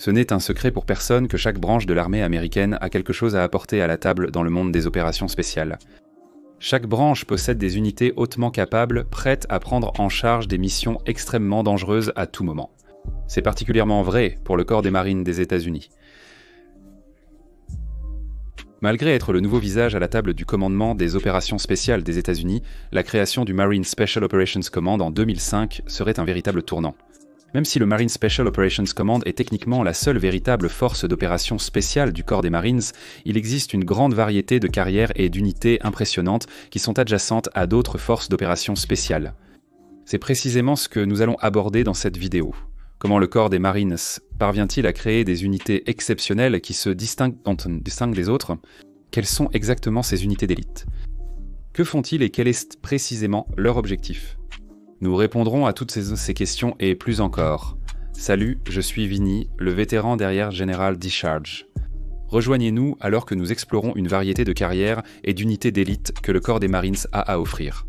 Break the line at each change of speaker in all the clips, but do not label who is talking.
Ce n'est un secret pour personne que chaque branche de l'armée américaine a quelque chose à apporter à la table dans le monde des opérations spéciales. Chaque branche possède des unités hautement capables, prêtes à prendre en charge des missions extrêmement dangereuses à tout moment. C'est particulièrement vrai pour le corps des Marines des États-Unis. Malgré être le nouveau visage à la table du commandement des opérations spéciales des États-Unis, la création du Marine Special Operations Command en 2005 serait un véritable tournant. Même si le Marine Special Operations Command est techniquement la seule véritable force d'opération spéciale du corps des Marines, il existe une grande variété de carrières et d'unités impressionnantes qui sont adjacentes à d'autres forces d'opération spéciales. C'est précisément ce que nous allons aborder dans cette vidéo. Comment le corps des Marines parvient-il à créer des unités exceptionnelles qui se distinguent des autres? Quelles sont exactement ces unités d'élite? Que font-ils et quel est précisément leur objectif? Nous répondrons à toutes ces questions et plus encore. Salut, je suis Vinny, le vétéran derrière General Discharge. Rejoignez-nous alors que nous explorons une variété de carrières et d'unités d'élite que le corps des Marines a à offrir.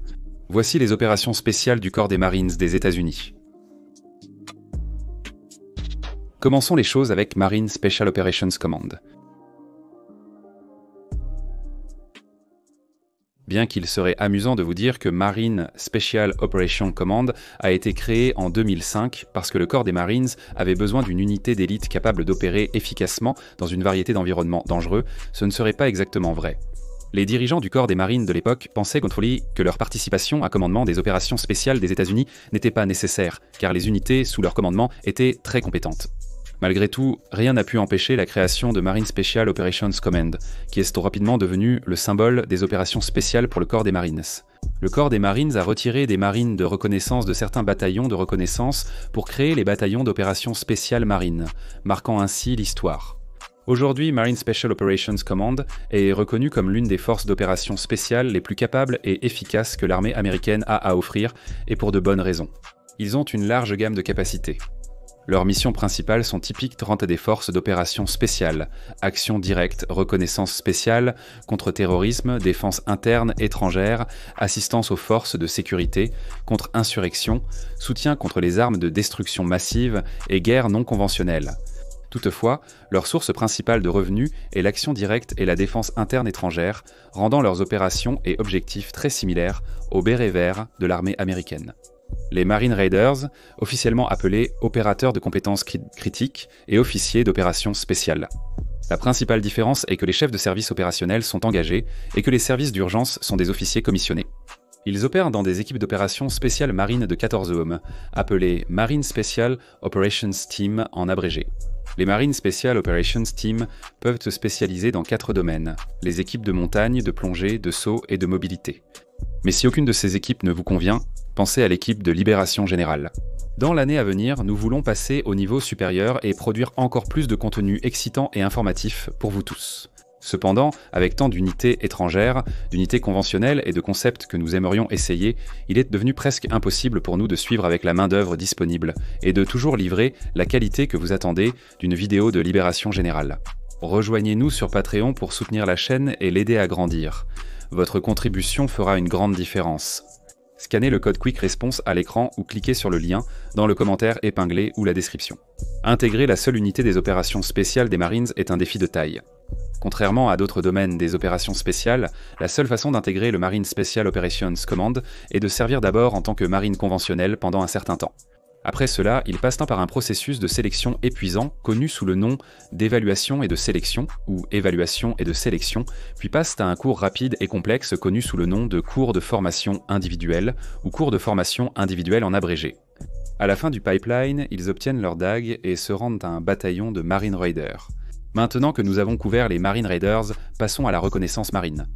Voici les opérations spéciales du corps des Marines des États-Unis. Commençons les choses avec Marine Special Operations Command. Bien qu'il serait amusant de vous dire que Marine Special Operations Command a été créé en 2005 parce que le corps des Marines avait besoin d'une unité d'élite capable d'opérer efficacement dans une variété d'environnements dangereux, ce ne serait pas exactement vrai. Les dirigeants du corps des Marines de l'époque pensaient que leur participation à commandement des opérations spéciales des États-Unis n'était pas nécessaire, car les unités sous leur commandement étaient très compétentes. Malgré tout, rien n'a pu empêcher la création de Marine Special Operations Command, qui est rapidement devenu le symbole des opérations spéciales pour le corps des Marines. Le corps des Marines a retiré des marines de reconnaissance de certains bataillons de reconnaissance pour créer les bataillons d'opérations spéciales marines, marquant ainsi l'histoire. Aujourd'hui, Marine Special Operations Command est reconnue comme l'une des forces d'opérations spéciales les plus capables et efficaces que l'armée américaine a à offrir, et pour de bonnes raisons. Ils ont une large gamme de capacités. Leurs missions principales sont typiques des forces d'opération spéciales, actions directes, reconnaissance spéciale, contre-terrorisme, défense interne, étrangère, assistance aux forces de sécurité, contre-insurrection, soutien contre les armes de destruction massive et guerre non conventionnelle. Toutefois, leur source principale de revenus est l'action directe et la défense interne étrangère, rendant leurs opérations et objectifs très similaires aux bérets verts de l'armée américaine. Les Marine Raiders, officiellement appelés opérateurs de compétences critiques et officiers d'opérations spéciales. La principale différence est que les chefs de service opérationnels sont engagés et que les services d'urgence sont des officiers commissionnés. Ils opèrent dans des équipes d'opérations spéciales marines de 14 hommes, appelées Marine Special Operations Team en abrégé. Les Marine Special Operations Team peuvent se spécialiser dans 4 domaines, les équipes de montagne, de plongée, de saut et de mobilité. Mais si aucune de ces équipes ne vous convient, pensez à l'équipe de libération générale. Dans l'année à venir, nous voulons passer au niveau supérieur et produire encore plus de contenu excitant et informatif pour vous tous. Cependant, avec tant d'unités étrangères, d'unités conventionnelles et de concepts que nous aimerions essayer, il est devenu presque impossible pour nous de suivre avec la main-d'œuvre disponible et de toujours livrer la qualité que vous attendez d'une vidéo de libération générale. Rejoignez-nous sur Patreon pour soutenir la chaîne et l'aider à grandir. Votre contribution fera une grande différence. Scannez le code Quick Response à l'écran ou cliquez sur le lien dans le commentaire épinglé ou la description. Intégrer la seule unité des opérations spéciales des Marines est un défi de taille. Contrairement à d'autres domaines des opérations spéciales, la seule façon d'intégrer le Marine Special Operations Command est de servir d'abord en tant que marine conventionnelle pendant un certain temps. Après cela, ils passent par un processus de sélection épuisant, connu sous le nom d'évaluation et de sélection, ou évaluation et de sélection, puis passent à un cours rapide et complexe connu sous le nom de cours de formation individuelle, ou cours de formation individuelle en abrégé. À la fin du pipeline, ils obtiennent leur DAG et se rendent à un bataillon de Marine Raiders. Maintenant que nous avons couvert les Marine Raiders, passons à la reconnaissance marine.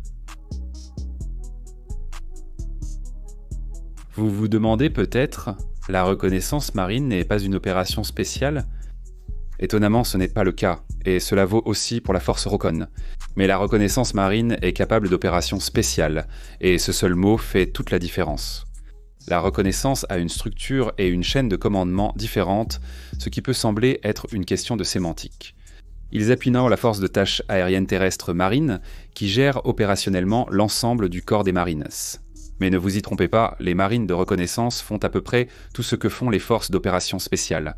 Vous vous demandez peut-être, la reconnaissance marine n'est pas une opération spéciale? Étonnamment, ce n'est pas le cas, et cela vaut aussi pour la force Recon. Mais la reconnaissance marine est capable d'opérations spéciales, et ce seul mot fait toute la différence. La reconnaissance a une structure et une chaîne de commandement différentes, ce qui peut sembler être une question de sémantique. Ils appuient nord la force de tâches aérienne terrestre marine, qui gère opérationnellement l'ensemble du corps des Marines. Mais ne vous y trompez pas, les marines de reconnaissance font à peu près tout ce que font les forces d'opération spéciales.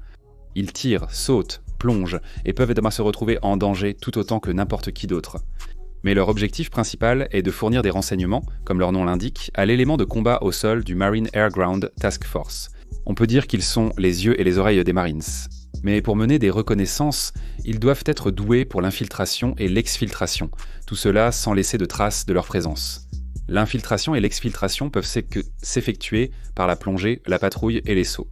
Ils tirent, sautent, plongent et peuvent se retrouver en danger tout autant que n'importe qui d'autre. Mais leur objectif principal est de fournir des renseignements, comme leur nom l'indique, à l'élément de combat au sol du Marine Air Ground Task Force. On peut dire qu'ils sont les yeux et les oreilles des Marines. Mais pour mener des reconnaissances, ils doivent être doués pour l'infiltration et l'exfiltration, tout cela sans laisser de traces de leur présence. L'infiltration et l'exfiltration peuvent s'effectuer par la plongée, la patrouille et les sauts.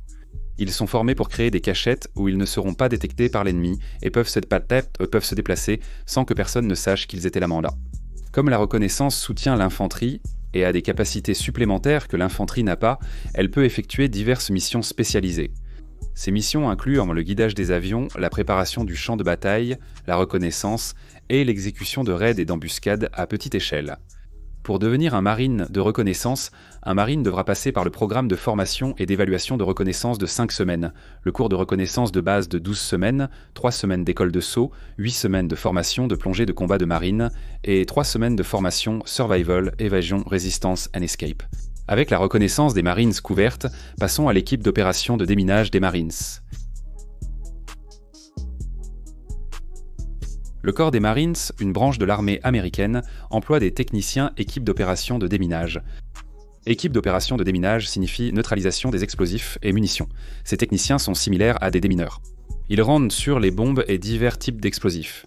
Ils sont formés pour créer des cachettes où ils ne seront pas détectés par l'ennemi et peuvent se déplacer sans que personne ne sache qu'ils étaient là. Comme la reconnaissance soutient l'infanterie et a des capacités supplémentaires que l'infanterie n'a pas, elle peut effectuer diverses missions spécialisées. Ces missions incluent le guidage des avions, la préparation du champ de bataille, la reconnaissance et l'exécution de raids et d'embuscades à petite échelle. Pour devenir un marine de reconnaissance, un marine devra passer par le programme de formation et d'évaluation de reconnaissance de 5 semaines, le cours de reconnaissance de base de 12 semaines, 3 semaines d'école de saut, 8 semaines de formation de plongée de combat de marine et 3 semaines de formation Survival, Évasion, Résistance and Escape. Avec la reconnaissance des Marines couvertes, passons à l'équipe d'opération de déminage des Marines. Le corps des Marines, une branche de l'armée américaine, emploie des techniciens équipe d'opération de déminage. Équipe d'opération de déminage signifie neutralisation des explosifs et munitions. Ces techniciens sont similaires à des démineurs. Ils rendent sûrs les bombes et divers types d'explosifs.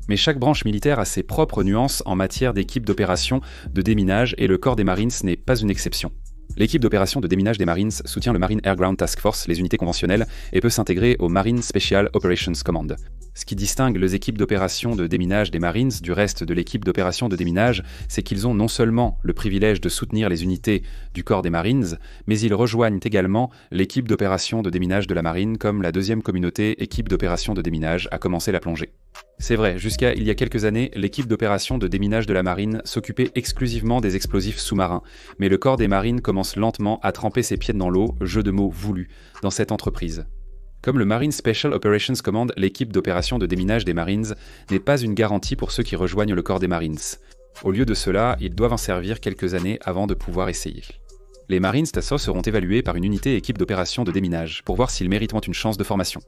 Mais chaque branche militaire a ses propres nuances en matière d'équipe d'opération de déminage et le corps des Marines n'est pas une exception. L'équipe d'opération de déminage des Marines soutient le Marine Air Ground Task Force, les unités conventionnelles, et peut s'intégrer au Marine Special Operations Command. Ce qui distingue les équipes d'opération de déminage des Marines du reste de l'équipe d'opération de déminage, c'est qu'ils ont non seulement le privilège de soutenir les unités du corps des Marines, mais ils rejoignent également l'équipe d'opération de déminage de la Marine comme la deuxième communauté équipe d'opération de déminage a commencé la plongée. C'est vrai, jusqu'à il y a quelques années, l'équipe d'opération de déminage de la Marine s'occupait exclusivement des explosifs sous-marins, mais le corps des Marines commence lentement à tremper ses pieds dans l'eau, jeu de mots voulu, dans cette entreprise. Comme le Marine Special Operations Command, l'équipe d'opération de déminage des Marines n'est pas une garantie pour ceux qui rejoignent le corps des Marines. Au lieu de cela, ils doivent en servir quelques années avant de pouvoir essayer. Les Marines Tasso seront évalués par une unité équipe d'opération de déminage pour voir s'ils mériteront une chance de formation.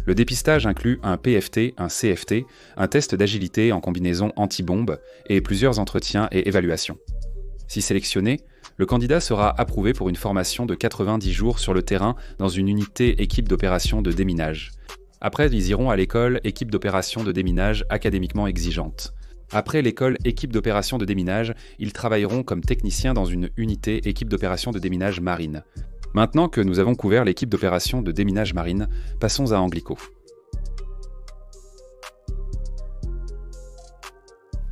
Le dépistage inclut un PFT, un CFT, un test d'agilité en combinaison anti-bombe et plusieurs entretiens et évaluations. Si sélectionné, le candidat sera approuvé pour une formation de 90 jours sur le terrain dans une unité équipe d'opération de déminage. Après, ils iront à l'école équipe d'opération de déminage académiquement exigeante. Après l'école équipe d'opération de déminage, ils travailleront comme techniciens dans une unité équipe d'opération de déminage marine. Maintenant que nous avons couvert l'équipe d'opération de déminage marine, passons à Anglico.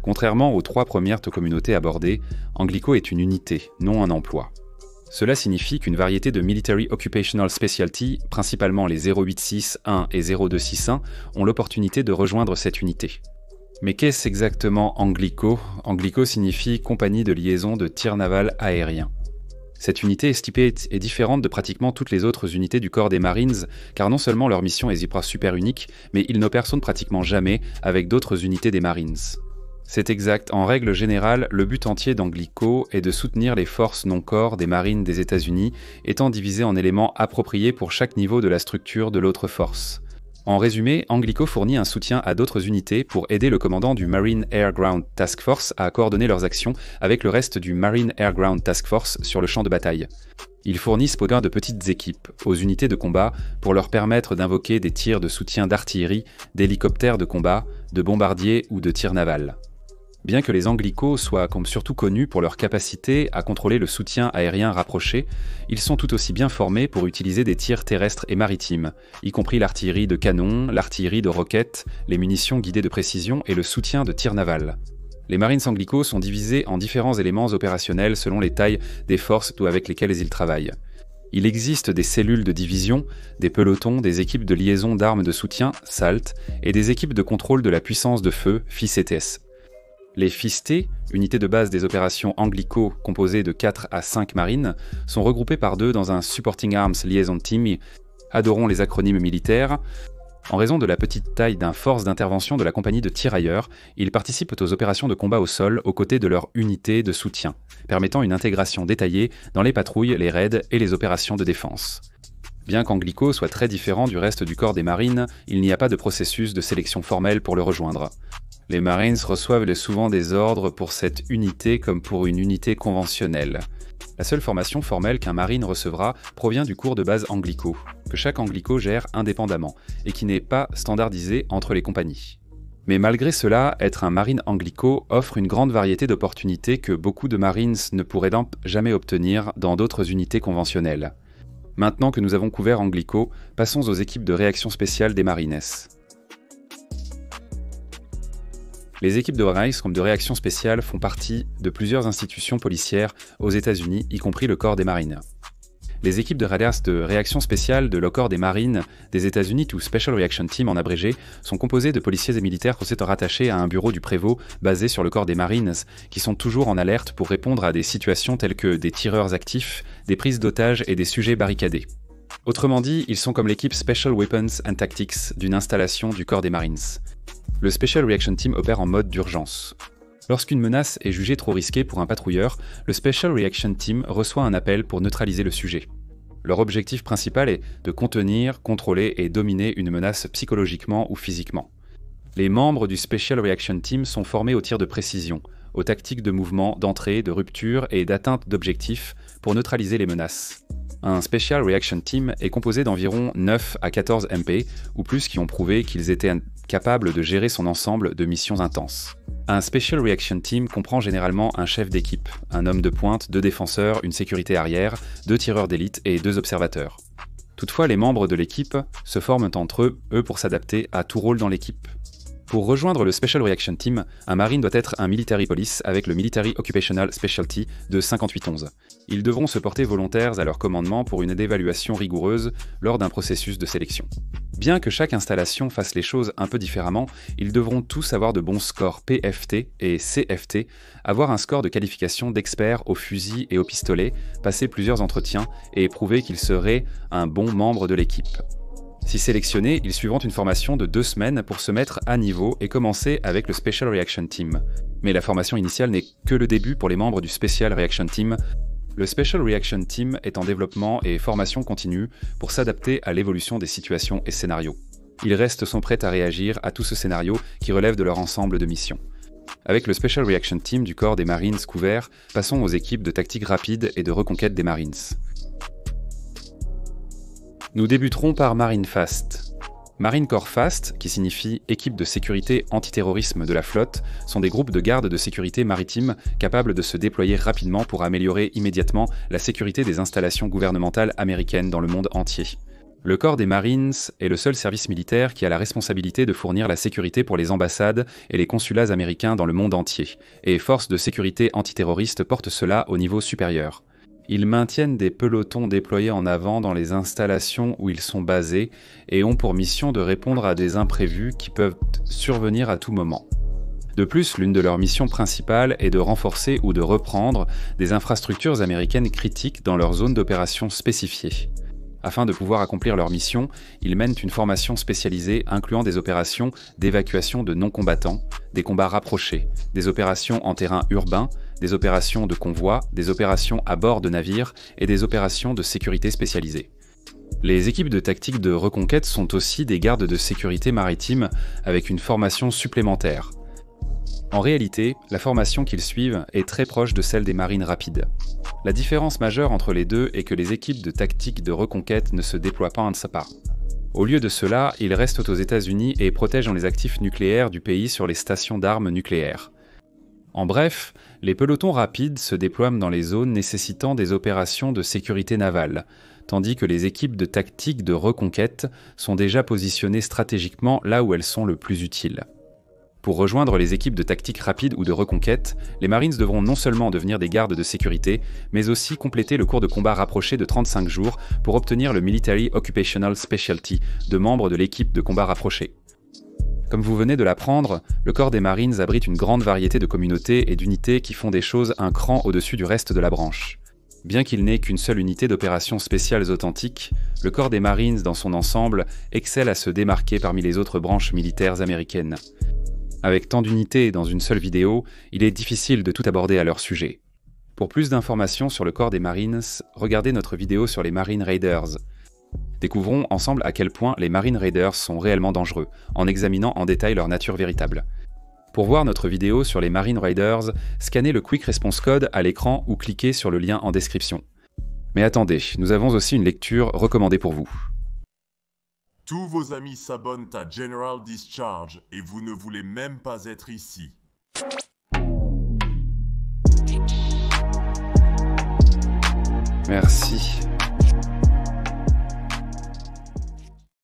Contrairement aux 3 premières communautés abordées, Anglico est une unité, non un emploi. Cela signifie qu'une variété de Military Occupational Specialty, principalement les 0861 et 0261, ont l'opportunité de rejoindre cette unité. Mais qu'est-ce exactement Anglico ? Anglico signifie Compagnie de liaison de tir naval aérien. Cette unité est différente de pratiquement toutes les autres unités du corps des Marines, car non seulement leur mission est super unique, mais ils n'opèrent pratiquement jamais avec d'autres unités des Marines. C'est exact, en règle générale, le but entier d'Anglico est de soutenir les forces non-corps des Marines des États-Unis, étant divisées en éléments appropriés pour chaque niveau de la structure de l'autre force. En résumé, Anglico fournit un soutien à d'autres unités pour aider le commandant du Marine Air Ground Task Force à coordonner leurs actions avec le reste du Marine Air Ground Task Force sur le champ de bataille. Ils fournissent de petites équipes aux unités de combat pour leur permettre d'invoquer des tirs de soutien d'artillerie, d'hélicoptères de combat, de bombardiers ou de tirs navals. Bien que les Anglicos soient surtout connus pour leur capacité à contrôler le soutien aérien rapproché, ils sont tout aussi bien formés pour utiliser des tirs terrestres et maritimes, y compris l'artillerie de canon, l'artillerie de roquettes, les munitions guidées de précision et le soutien de tir naval. Les Marines Anglicos sont divisés en différents éléments opérationnels selon les tailles des forces avec lesquelles ils travaillent. Il existe des cellules de division, des pelotons, des équipes de liaison d'armes de soutien, SALT, et des équipes de contrôle de la puissance de feu, FICETS. Les FIST, unités de base des opérations Anglico composées de 4 à 5 marines, sont regroupées par 2 dans un Supporting Arms Liaison Team, adorons les acronymes militaires. En raison de la petite taille d'un force d'intervention de la compagnie de tirailleurs, ils participent aux opérations de combat au sol aux côtés de leur unité de soutien, permettant une intégration détaillée dans les patrouilles, les raids et les opérations de défense. Bien qu'Anglico soit très différent du reste du corps des Marines, il n'y a pas de processus de sélection formelle pour le rejoindre. Les Marines reçoivent souvent des ordres pour cette unité comme pour une unité conventionnelle. La seule formation formelle qu'un Marine recevra provient du cours de base Anglico, que chaque Anglico gère indépendamment et qui n'est pas standardisé entre les compagnies. Mais malgré cela, être un Marine Anglico offre une grande variété d'opportunités que beaucoup de Marines ne pourraient donc jamais obtenir dans d'autres unités conventionnelles. Maintenant que nous avons couvert Anglico, passons aux équipes de réaction spéciale des Marines. Les équipes de RICE comme de réaction spéciale font partie de plusieurs institutions policières aux États-Unis, y compris le corps des Marines. Les équipes de réaction spéciale de le corps des Marines des États-Unis, ou Special Reaction Team en abrégé, sont composées de policiers et militaires rattachés à un bureau du prévôt basé sur le corps des Marines, qui sont toujours en alerte pour répondre à des situations telles que des tireurs actifs, des prises d'otages et des sujets barricadés. Autrement dit, ils sont comme l'équipe Special Weapons and Tactics d'une installation du corps des Marines. Le Special Reaction Team opère en mode d'urgence. Lorsqu'une menace est jugée trop risquée pour un patrouilleur, le Special Reaction Team reçoit un appel pour neutraliser le sujet. Leur objectif principal est de contenir, contrôler et dominer une menace psychologiquement ou physiquement. Les membres du Special Reaction Team sont formés aux tirs de précision, aux tactiques de mouvement, d'entrée, de rupture et d'atteinte d'objectifs pour neutraliser les menaces. Un Special Reaction Team est composé d'environ 9 à 14 MP, ou plus qui ont prouvé qu'ils étaient capables de gérer son ensemble de missions intenses. Un Special Reaction Team comprend généralement un chef d'équipe, un homme de pointe, 2 défenseurs, une sécurité arrière, 2 tireurs d'élite et 2 observateurs. Toutefois, les membres de l'équipe se forment entre eux pour s'adapter à tout rôle dans l'équipe. Pour rejoindre le Special Reaction Team, un Marine doit être un Military Police avec le Military Occupational Specialty de 5811. Ils devront se porter volontaires à leur commandement pour une évaluation rigoureuse lors d'un processus de sélection. Bien que chaque installation fasse les choses un peu différemment, ils devront tous avoir de bons scores PFT et CFT, avoir un score de qualification d'expert au fusil et au pistolet, passer plusieurs entretiens et prouver qu'ils seraient un bon membre de l'équipe. Si sélectionnés, ils suivront une formation de 2 semaines pour se mettre à niveau et commencer avec le Special Reaction Team. Mais la formation initiale n'est que le début pour les membres du Special Reaction Team. Le Special Reaction Team est en développement et formation continue pour s'adapter à l'évolution des situations et scénarios. Ils sont prêts à réagir à tout ce scénario qui relève de leur ensemble de missions. Avec le Special Reaction Team du corps des Marines couvert, passons aux équipes de tactique rapide et de reconquête des Marines. Nous débuterons par Marine Fast. Marine Corps Fast, qui signifie équipe de sécurité antiterrorisme de la flotte, sont des groupes de garde de sécurité maritime capables de se déployer rapidement pour améliorer immédiatement la sécurité des installations gouvernementales américaines dans le monde entier. Le corps des Marines est le seul service militaire qui a la responsabilité de fournir la sécurité pour les ambassades et les consulats américains dans le monde entier, et forces de sécurité antiterroriste portent cela au niveau supérieur. Ils maintiennent des pelotons déployés en avant dans les installations où ils sont basés et ont pour mission de répondre à des imprévus qui peuvent survenir à tout moment. De plus, l'une de leurs missions principales est de renforcer ou de reprendre des infrastructures américaines critiques dans leur zone d'opération spécifiée. Afin de pouvoir accomplir leur mission, ils mènent une formation spécialisée incluant des opérations d'évacuation de non-combattants, des combats rapprochés, des opérations en terrain urbain, des opérations de convoi, des opérations à bord de navires et des opérations de sécurité spécialisées. Les équipes de tactique de reconquête sont aussi des gardes de sécurité maritime avec une formation supplémentaire. En réalité, la formation qu'ils suivent est très proche de celle des marines rapides. La différence majeure entre les deux est que les équipes de tactique de reconquête ne se déploient pas en SAPA. Au lieu de cela, ils restent aux États-Unis et protègent les actifs nucléaires du pays sur les stations d'armes nucléaires. En bref, les pelotons rapides se déploient dans les zones nécessitant des opérations de sécurité navale, tandis que les équipes de tactique de reconquête sont déjà positionnées stratégiquement là où elles sont le plus utiles. Pour rejoindre les équipes de tactique rapide ou de reconquête, les Marines devront non seulement devenir des gardes de sécurité, mais aussi compléter le cours de combat rapproché de 35 jours pour obtenir le Military Occupational Specialty de membres de l'équipe de combat rapproché. Comme vous venez de l'apprendre, le corps des Marines abrite une grande variété de communautés et d'unités qui font des choses un cran au-dessus du reste de la branche. Bien qu'il n'ait qu'une seule unité d'opérations spéciales authentiques, le corps des Marines dans son ensemble excelle à se démarquer parmi les autres branches militaires américaines. Avec tant d'unités dans une seule vidéo, il est difficile de tout aborder à leur sujet. Pour plus d'informations sur le corps des Marines, regardez notre vidéo sur les Marine Raiders. Découvrons ensemble à quel point les Marine Raiders sont réellement dangereux, en examinant en détail leur nature véritable. Pour voir notre vidéo sur les Marine Raiders, scannez le Quick Response Code à l'écran ou cliquez sur le lien en description. Mais attendez, nous avons aussi une lecture recommandée pour vous.
Tous vos amis s'abonnent à General Discharge et vous ne voulez même pas être ici.
Merci.